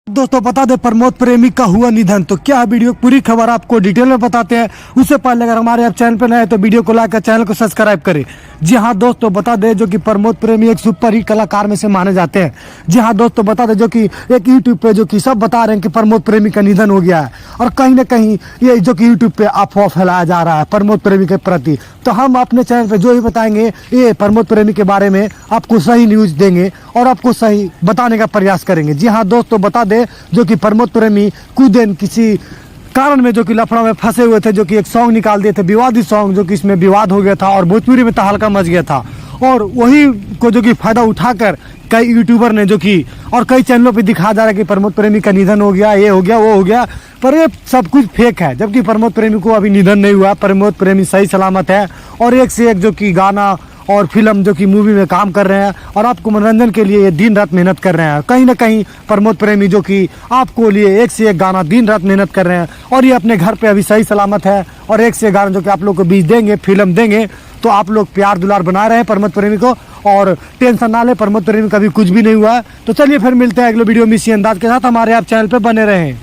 दोस्तों बता दें प्रमोद प्रेमी का हुआ निधन। तो क्या वीडियो पूरी खबर आपको डिटेल में बताते हैं। उससे पहले अगर हमारे आप चैनल पर नए हैं तो वीडियो को लाइक कर चैनल को सब्सक्राइब करें। जी हाँ दोस्तों बता दें जो कि प्रमोद प्रेमी एक सुपर हिट कलाकार में से माने जाते हैं। जी हाँ दोस्तों बता दें जो कि एक यूट्यूब पे जो कि सब बता रहे हैं कि प्रमोद प्रेमी का निधन हो गया है और कहीं ना कहीं ये जो कि यूट्यूब पे अफवाह फैलाया जा रहा है प्रमोद प्रेमी के प्रति। तो हम अपने चैनल पे जो भी बताएंगे ये प्रमोद प्रेमी के बारे में आपको सही न्यूज देंगे और आपको सही बताने का प्रयास करेंगे। जी हाँ दोस्तों बता दें जो कि प्रमोद प्रेमी कुछ दिन किसी कारण में जो कि लफड़ा में फंसे हुए थे, जो कि एक सॉन्ग निकाल दिए थे विवादित सॉन्ग, जो कि इसमें विवाद हो गया था और भोजपुरी में तहलका मच गया था। और वही को जो कि फायदा उठाकर कई यूट्यूबर ने जो कि और कई चैनलों पे दिखाया जा रहा है कि प्रमोद प्रेमी का निधन हो गया, ये हो गया वो हो गया, पर ये सब कुछ फेक है। जबकि प्रमोद प्रेमी को अभी निधन नहीं हुआ, प्रमोद प्रेमी सही सलामत है और एक से एक जो कि गाना और फिल्म जो कि मूवी में काम कर रहे हैं और आपको मनोरंजन के लिए ये दिन रात मेहनत कर रहे हैं। कहीं ना कहीं प्रमोद प्रेमी जो कि आपको लिए एक से एक गाना दिन रात मेहनत कर रहे हैं और ये अपने घर पे अभी सही सलामत है और एक से एक गाना जो कि आप लोग को बीच देंगे, फिल्म देंगे। तो आप लोग प्यार दुलार बना रहे हैं प्रमोद प्रेमी को और टेंशन ना ले, प्रमोद प्रेमी का भी कुछ भी नहीं हुआ है। तो चलिए फिर मिलते हैं अगले वीडियो में इसी अंदाज के साथ। हमारे आप चैनल पर बने रहें।